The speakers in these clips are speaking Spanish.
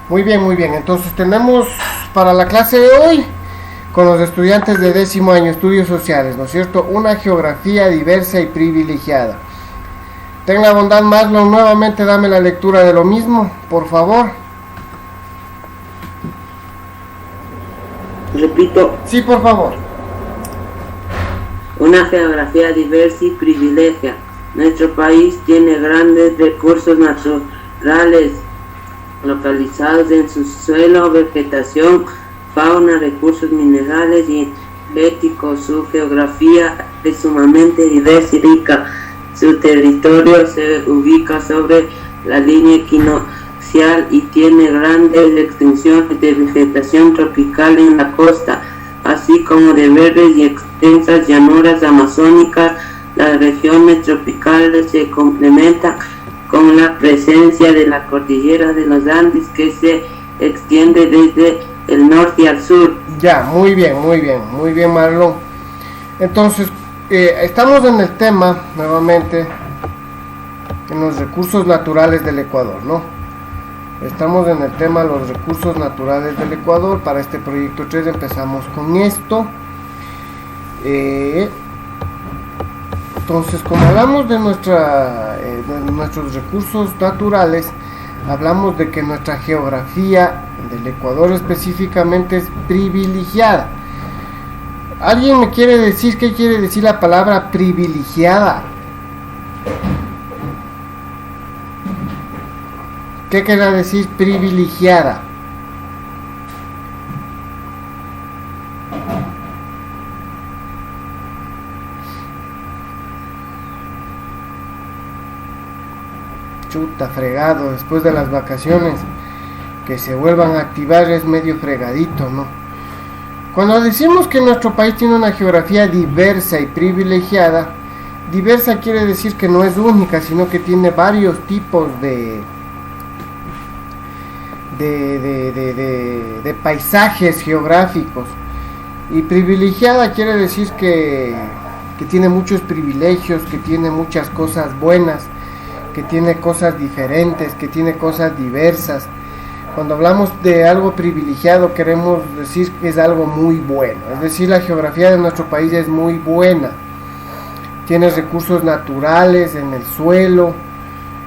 Muy bien, muy bien. Entonces tenemos para la clase de hoy, con los estudiantes de 10º año, estudios sociales, ¿no es cierto? Una geografía diversa y privilegiada. Ten la bondad, Marlon, nuevamente dame la lectura de lo mismo, por favor. Repito. Sí, por favor. Una geografía diversa y privilegiada. Nuestro país tiene grandes recursos naturales localizados en su suelo, vegetación, fauna, recursos minerales y energéticos. Su geografía es sumamente diversa y rica. Su territorio se ubica sobre la línea equinoccial y tiene grandes extensiones de vegetación tropical en la costa, así como de verdes y extensas llanuras amazónicas. Las regiones tropicales se complementan con la presencia de la cordillera de los Andes, que se extiende desde el norte al sur. Ya, muy bien, Marlon. Entonces, estamos en el tema, nuevamente, en los recursos naturales del Ecuador, ¿no? Estamos en el tema de los recursos naturales del Ecuador. Para este proyecto 3 empezamos con esto. Entonces, como hablamos de nuestros recursos naturales, hablamos de que nuestra geografía del Ecuador específicamente es privilegiada. ¿Alguien me quiere decir qué quiere decir la palabra privilegiada? ¿Qué quiere decir privilegiada? Chuta, fregado, después de las vacaciones, que se vuelvan a activar es medio fregadito, ¿no? Cuando decimos que nuestro país tiene una geografía diversa y privilegiada, diversa quiere decir que no es única, sino que tiene varios tipos de paisajes geográficos. Y privilegiada quiere decir que tiene muchos privilegios, que tiene muchas cosas buenas, que tiene cosas diferentes, que tiene cosas diversas. Cuando hablamos de algo privilegiado queremos decir que es algo muy bueno, es decir, la geografía de nuestro país es muy buena. Tiene recursos naturales en el suelo,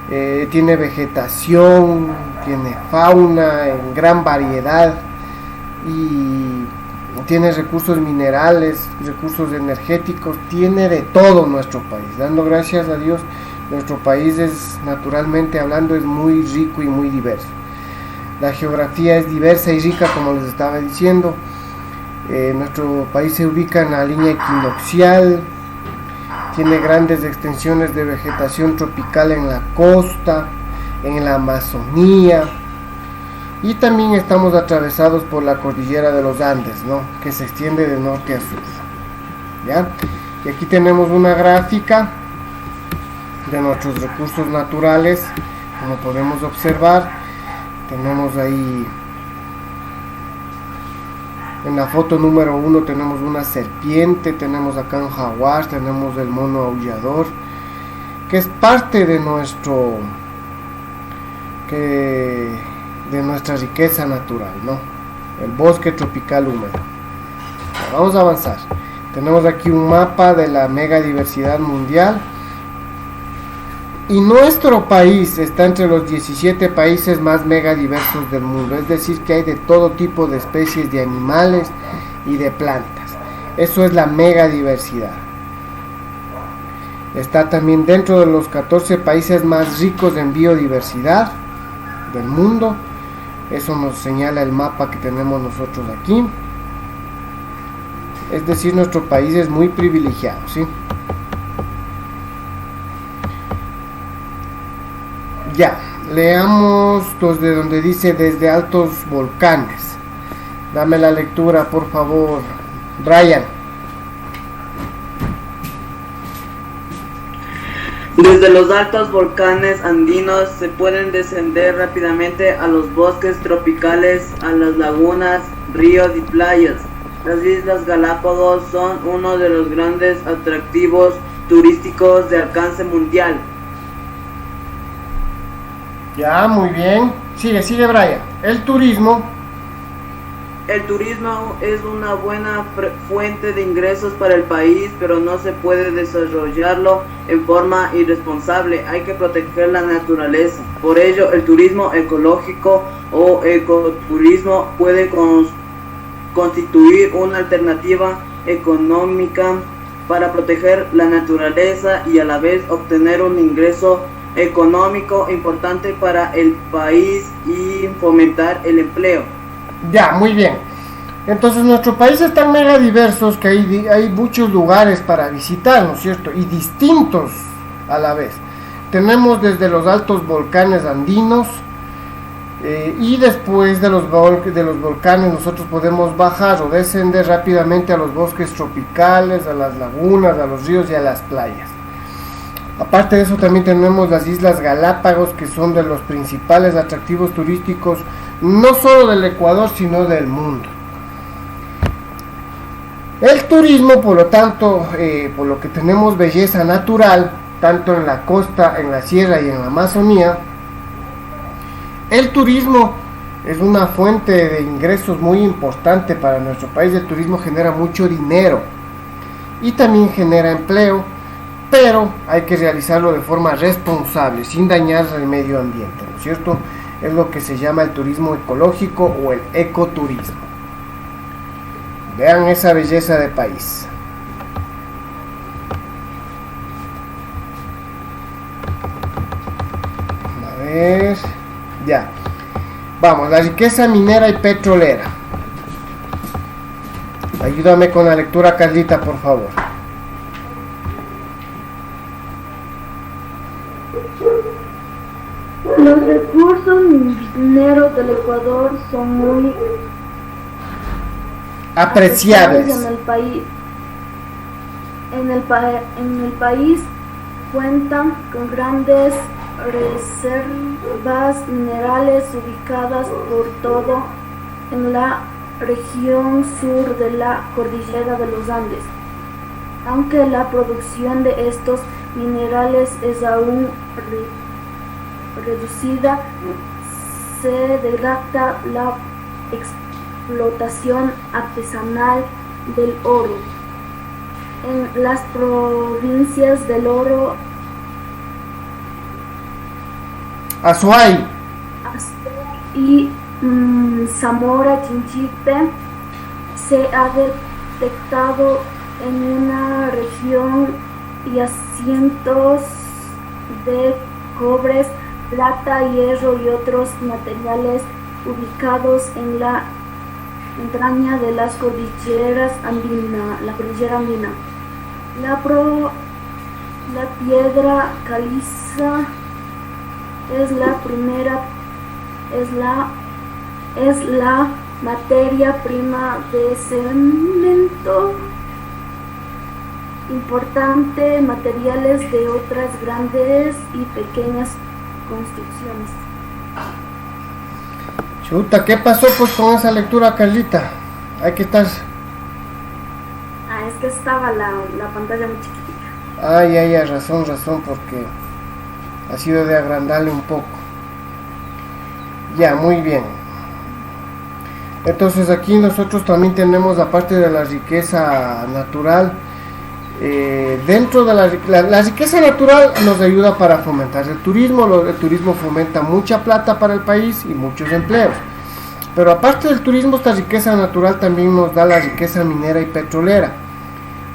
tiene vegetación, tiene fauna en gran variedad y tiene recursos minerales, recursos energéticos, tiene de todo nuestro país. Dando gracias a Dios, nuestro país es, naturalmente hablando, es muy rico y muy diverso. La geografía es diversa y rica, como les estaba diciendo. Nuestro país se ubica en la línea equinoccial, tiene grandes extensiones de vegetación tropical en la costa, en la Amazonía, y también estamos atravesados por la cordillera de los Andes, ¿no?, que se extiende de norte a sur. ¿Ya? Y aquí tenemos una gráfica de nuestros recursos naturales. Como podemos observar, tenemos ahí en la foto número 1 tenemos una serpiente, tenemos acá un jaguar, tenemos el mono aullador, que es parte de nuestra riqueza natural, ¿no? El bosque tropical húmedo. Vamos a avanzar. Tenemos aquí un mapa de la megadiversidad mundial. Y nuestro país está entre los 17 países más megadiversos del mundo, es decir, que hay de todo tipo de especies de animales y de plantas. Eso es la megadiversidad. Está también dentro de los 14 países más ricos en biodiversidad del mundo. Eso nos señala el mapa que tenemos nosotros aquí. Es decir, nuestro país es muy privilegiado, ¿sí? Ya, leamos de donde dice desde altos volcanes. Dame la lectura, por favor, Brian. Desde los altos volcanes andinos se pueden descender rápidamente a los bosques tropicales, a las lagunas, ríos y playas. Las Islas Galápagos son uno de los grandes atractivos turísticos de alcance mundial. Ya, muy bien. Sigue Brian. El turismo es una buena fuente de ingresos para el país, pero no se puede desarrollarlo en forma irresponsable. Hay que proteger la naturaleza. Por ello, el turismo ecológico o ecoturismo puede constituir una alternativa económica para proteger la naturaleza y a la vez obtener un ingreso económico importante para el país y fomentar el empleo. Ya, muy bien. Entonces nuestro país es tan mega diversos que hay muchos lugares para visitar, ¿no es cierto? Y distintos a la vez. Tenemos desde los altos volcanes andinos, y después de los volcanes nosotros podemos bajar o descender rápidamente a los bosques tropicales, a las lagunas, a los ríos y a las playas. Aparte de eso también tenemos las Islas Galápagos, que son de los principales atractivos turísticos no solo del Ecuador sino del mundo. El turismo, por lo tanto, por lo que tenemos belleza natural tanto en la costa, en la sierra y en la Amazonía, el turismo es una fuente de ingresos muy importante para nuestro país. El turismo genera mucho dinero y también genera empleo, pero hay que realizarlo de forma responsable, sin dañar el medio ambiente, ¿no es cierto? Es lo que se llama el turismo ecológico o el ecoturismo. Vean esa belleza de país. A ver, ya. Vamos, la riqueza minera y petrolera. Ayúdame con la lectura, Carlita, por favor. Los recursos mineros del Ecuador son muy apreciables en el país. En el país cuentan con grandes reservas minerales ubicadas por todo en la región sur de la cordillera de los Andes. Aunque la producción de estos minerales es aún reducida, se detecta la explotación artesanal del oro en las provincias del Oro, Azuay y Zamora Chinchipe. Se ha detectado en una región yacimientos de cobre, plata, hierro y otros materiales ubicados en la entraña de las cordilleras la cordillera andina. La piedra caliza es la materia prima de cemento importante, materiales de otras grandes y pequeñas construcciones. Chuta, ¿qué pasó pues con esa lectura, Carlita? Hay que estar... Es que estaba la pantalla muy chiquitita. Ay, razón, porque ha sido de agrandarle un poco. Ya, muy bien. Entonces aquí nosotros también tenemos, aparte de la riqueza natural, dentro de la riqueza natural nos ayuda para fomentar el turismo. El turismo fomenta mucha plata para el país y muchos empleos. Pero aparte del turismo, esta riqueza natural también nos da la riqueza minera y petrolera.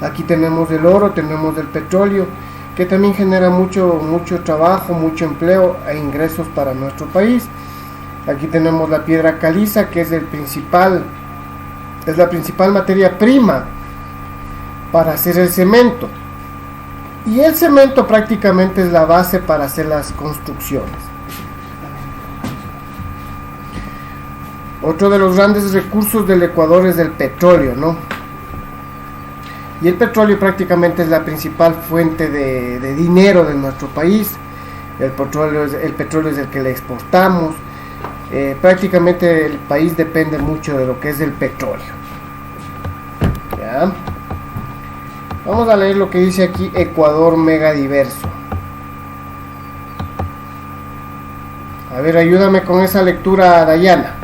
Aquí tenemos el oro, tenemos el petróleo, que también genera mucho trabajo, mucho empleo e ingresos para nuestro país. Aquí tenemos la piedra caliza, que es la principal materia prima para hacer el cemento. Y el cemento prácticamente es la base para hacer las construcciones. Otro de los grandes recursos del Ecuador es el petróleo, ¿no? Y el petróleo prácticamente es la principal fuente de dinero de nuestro país. El petróleo es el que le exportamos. Prácticamente el país depende mucho de lo que es el petróleo. ¿Ya? Vamos a leer lo que dice aquí: Ecuador mega diverso. A ver, ayúdame con esa lectura, Dayana.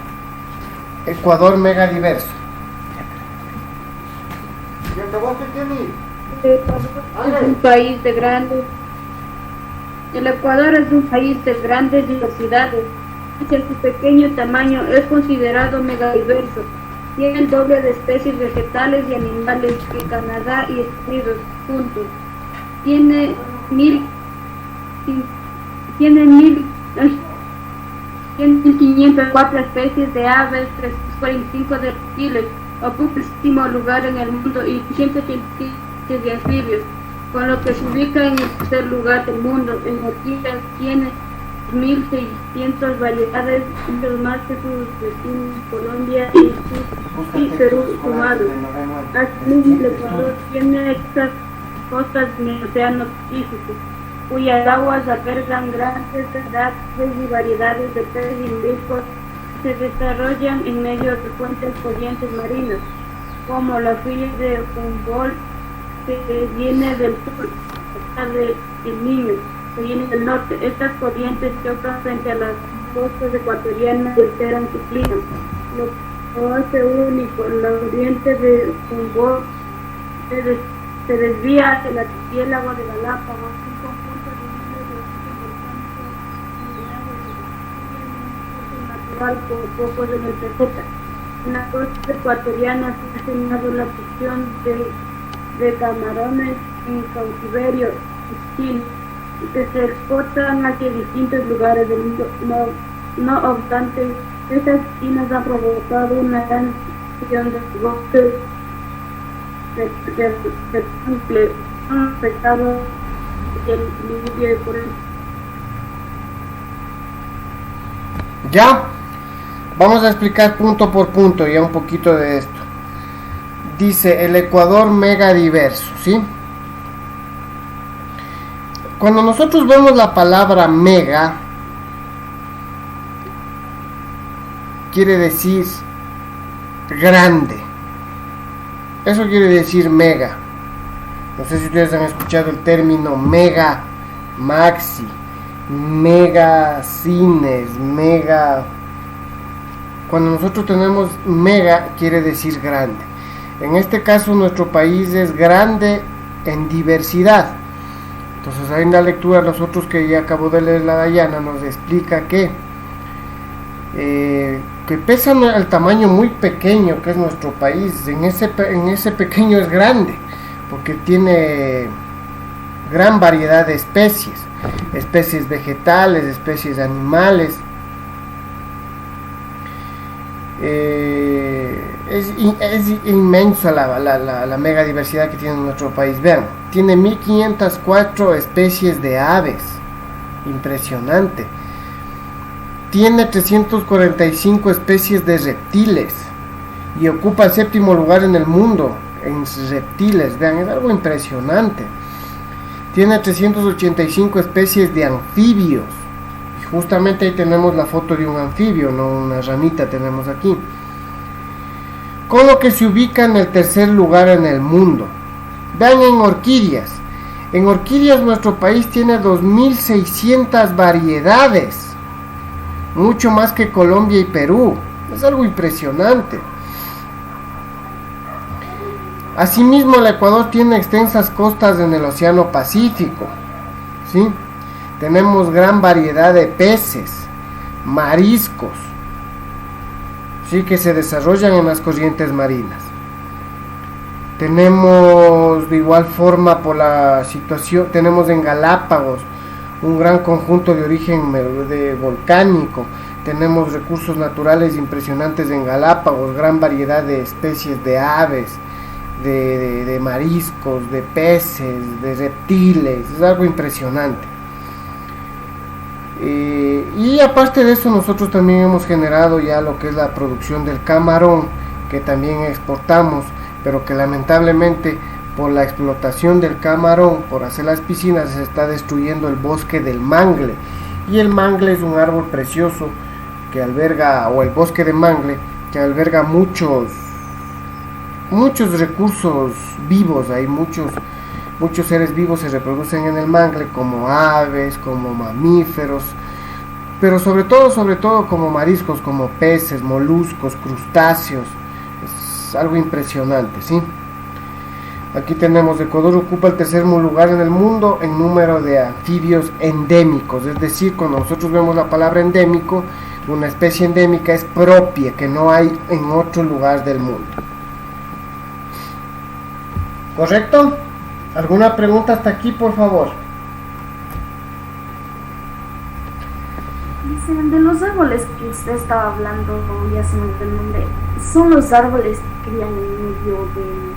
Ecuador megadiverso. Es un país de grandes. El Ecuador es un país de grandes diversidades. Pese a su pequeño tamaño, es considerado megadiverso. Tiene el doble de especies vegetales y animales que Canadá y Estados Unidos juntos. Tiene 1.504 especies de aves, 345 de reptiles, ocupa el séptimo lugar en el mundo y 186 de anfibios, con lo que se ubica en el tercer lugar del mundo. En orquídeas tiene 1.600 variedades, muchos más que sus vecinos Colombia y Perú sumados. Asimismo, el Ecuador tiene estas costas en el Océano Pacífico, cuyas aguas albergan grandes edades y variedades de peces y moluscos que se desarrollan en medio de fuentes corrientes marinas, como la fila de Humboldt, que viene del sur, la de El Niño, que viene del norte. Estas corrientes chocan frente a las costas ecuatorianas y alteran su clima, lo que hace único. La corriente de Humboldt se desvía hacia el archipiélago de Galápagos, un conjunto de miles de volcanes natural por pocos en el planeta. En la costa ecuatoriana se ha enseñado la fusión de camarones en cautiverio en Chile, que se exportan hacia distintos lugares del mundo. No obstante, estas esquinas han provocado una gran extinción de bosques que han afectado el equilibrio por el. Ya, vamos a explicar punto por punto ya un poquito de esto. Dice el Ecuador megadiverso, ¿sí? Cuando nosotros vemos la palabra mega, quiere decir grande. Eso quiere decir mega. No sé si ustedes han escuchado el término mega maxi, mega cines, mega. Cuando nosotros tenemos mega, quiere decir grande. En este caso, nuestro país es grande en diversidad. Entonces, ahí en la lectura, nosotros que ya acabo de leer la Dayana, nos explica que pese al tamaño muy pequeño que es nuestro país, en ese pequeño es grande, porque tiene gran variedad de especies vegetales, especies animales. Es inmensa la mega diversidad que tiene nuestro país. Vean, tiene 1504 especies de aves, impresionante. Tiene 345 especies de reptiles y ocupa el séptimo lugar en el mundo en reptiles. Vean, es algo impresionante. Tiene 385 especies de anfibios. Y justamente ahí tenemos la foto de un anfibio, no una ranita tenemos aquí. Con lo que se ubica en el tercer lugar en el mundo. Vean en orquídeas. En orquídeas nuestro país tiene 2.600 variedades. Mucho más que Colombia y Perú. Es algo impresionante. Asimismo, el Ecuador tiene extensas costas en el Océano Pacífico, ¿sí? Tenemos gran variedad de peces, mariscos, ¿sí? Que se desarrollan en las corrientes marinas. Tenemos de igual forma, por la situación, tenemos en Galápagos un gran conjunto de origen volcánico. Tenemos recursos naturales impresionantes en Galápagos, gran variedad de especies de aves, de mariscos, de peces, de reptiles. Es algo impresionante. Y aparte de eso, nosotros también hemos generado ya lo que es la producción del camarón, que también exportamos, pero que lamentablemente por la explotación del camarón, por hacer las piscinas, se está destruyendo el bosque del mangle. Y el mangle es un árbol precioso que alberga, o el bosque de mangle, que alberga muchos recursos vivos. Hay muchos seres vivos se reproducen en el mangle, como aves, como mamíferos, pero sobre todo como mariscos, como peces, moluscos, crustáceos. Es algo impresionante, ¿sí? Aquí tenemos, Ecuador ocupa el tercer lugar en el mundo en número de anfibios endémicos, es decir, cuando nosotros vemos la palabra endémico, una especie endémica es propia, que no hay en otro lugar del mundo. ¿Correcto? ¿Alguna pregunta hasta aquí, por favor? Dicen, de los árboles que usted estaba hablando, ya se me olvidó el nombre, son los árboles que crían en medio de,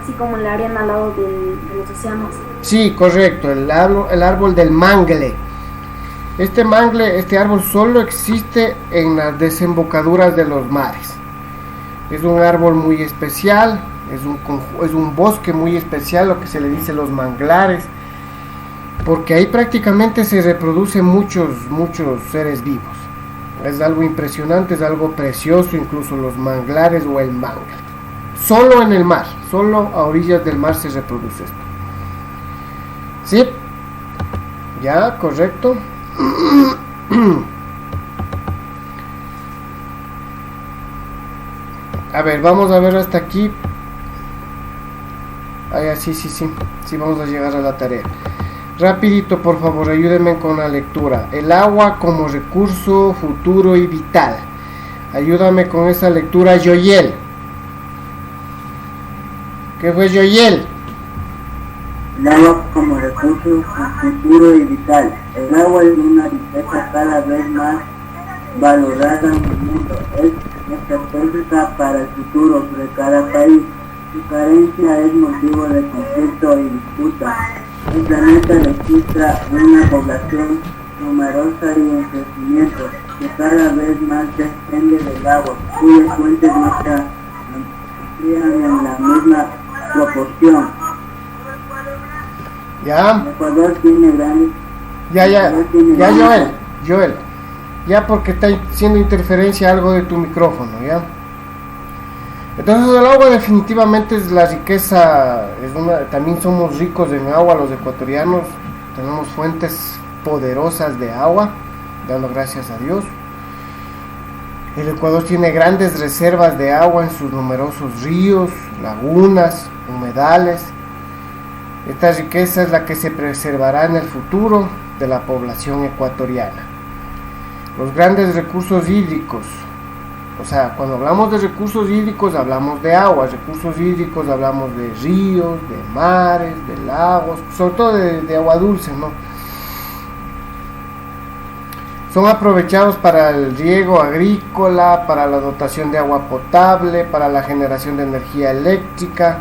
así como en la arena al lado de los océanos. Sí, correcto, el árbol del mangle. Este árbol solo existe en las desembocaduras de los mares. Es un árbol muy especial, es un bosque muy especial, lo que se le dice los manglares, porque ahí prácticamente se reproducen muchos seres vivos. Es algo impresionante, es algo precioso, incluso los manglares o el mangle. Solo en el mar, solo a orillas del mar se reproduce esto. ¿Sí? Ya, correcto. A ver, vamos a ver hasta aquí. Sí, vamos a llegar a la tarea. Rapidito, por favor, ayúdenme con la lectura. El agua como recurso futuro y vital. Ayúdame con esa lectura, Yoyel. ¿Qué fue, Yoyel? El agua como recurso futuro y vital. El agua es una riqueza cada vez más valorada en el mundo. Es estratégica para el futuro de cada país. Su carencia es motivo de conflicto y disputa. El planeta registra una población numerosa y en crecimiento, que cada vez más depende del agua, cuyas fuentes no se amplían en la misma proporción. Ya. Ecuador tiene grandes... Joel. Ya, porque está haciendo interferencia algo de tu micrófono, ¿ya? Entonces el agua definitivamente es la riqueza, también somos ricos en agua los ecuatorianos, tenemos fuentes poderosas de agua, dando gracias a Dios. El Ecuador tiene grandes reservas de agua en sus numerosos ríos, lagunas, humedales. Esta riqueza es la que se preservará en el futuro de la población ecuatoriana. Los grandes recursos hídricos, o sea, cuando hablamos de recursos hídricos hablamos de agua, recursos hídricos hablamos de ríos, de mares, de lagos, sobre todo de agua dulce, ¿no? Son aprovechados para el riego agrícola, para la dotación de agua potable, para la generación de energía eléctrica,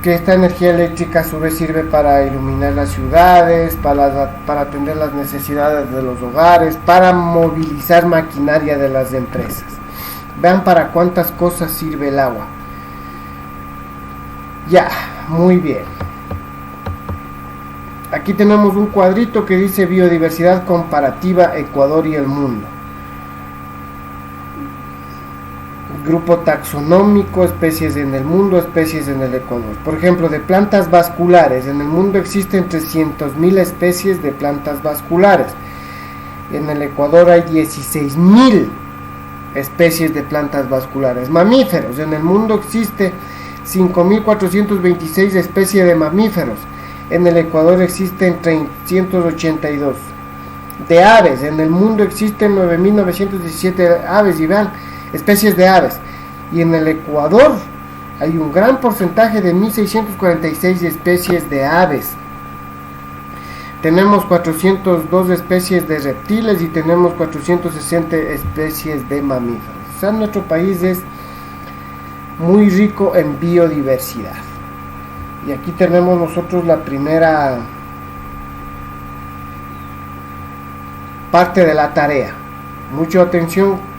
que esta energía eléctrica a su vez sirve para iluminar las ciudades, para atender las necesidades de los hogares, para movilizar maquinaria de las empresas. Vean para cuántas cosas sirve el agua. Ya, muy bien. Aquí tenemos un cuadrito que dice biodiversidad comparativa Ecuador y el mundo. Grupo taxonómico, especies en el mundo, especies en el Ecuador. Por ejemplo, de plantas vasculares. En el mundo existen 300.000 especies de plantas vasculares. En el Ecuador hay 16.000 especies de plantas vasculares. Mamíferos. En el mundo existe 5.426 especies de mamíferos. En el Ecuador existen 382. De aves. En el mundo existen 9.917 aves. Y vean, especies de aves, y en el Ecuador hay un gran porcentaje de 1.646 especies de aves. Tenemos 402 especies de reptiles y tenemos 460 especies de mamíferos. O sea, nuestro país es muy rico en biodiversidad. Y aquí tenemos nosotros la primera parte de la tarea. Mucha atención.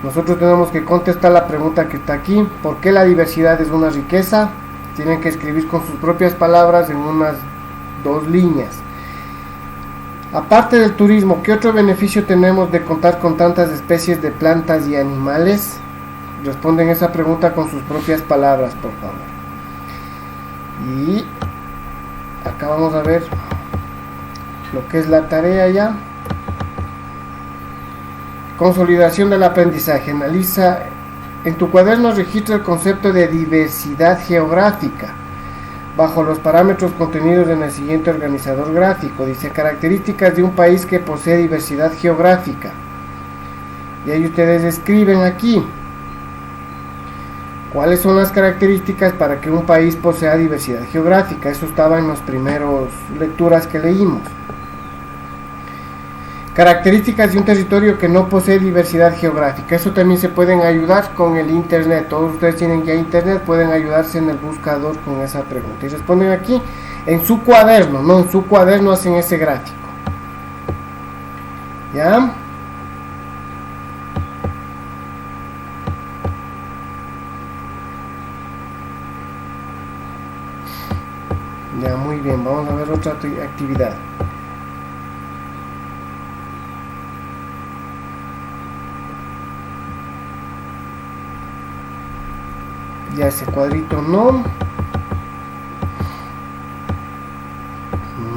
Nosotros tenemos que contestar la pregunta que está aquí. ¿Por qué la diversidad es una riqueza? Tienen que escribir con sus propias palabras en unas 2 líneas. Aparte del turismo, ¿qué otro beneficio tenemos de contar con tantas especies de plantas y animales? Responden esa pregunta con sus propias palabras, por favor. Y acá vamos a ver lo que es la tarea ya. consolidación del aprendizaje. Analiza, en tu cuaderno registra el concepto de diversidad geográfica bajo los parámetros contenidos en el siguiente organizador gráfico. Dice características de un país que posee diversidad geográfica. Y ahí ustedes escriben aquí cuáles son las características para que un país posea diversidad geográfica. Eso estaba en las primeras lecturas que leímos. Características de un territorio que no posee diversidad geográfica. Eso también se pueden ayudar con el internet. Todos ustedes tienen ya internet, pueden ayudarse en el buscador con esa pregunta. Y responden aquí en su cuaderno, no en su cuaderno hacen ese gráfico. ¿Ya? Ya, muy bien. Vamos a ver otra actividad. Ya ese cuadrito no.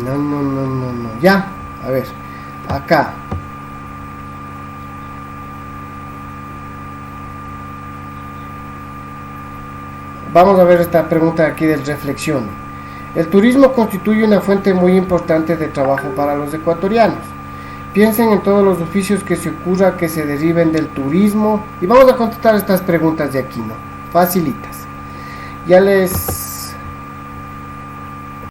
No. Ya, a ver, acá. Vamos a ver esta pregunta aquí del reflexión. El turismo constituye una fuente muy importante de trabajo para los ecuatorianos. Piensen en todos los oficios que se ocurra que se deriven del turismo y vamos a contestar estas preguntas de aquí, ¿no? Facilitas. Ya les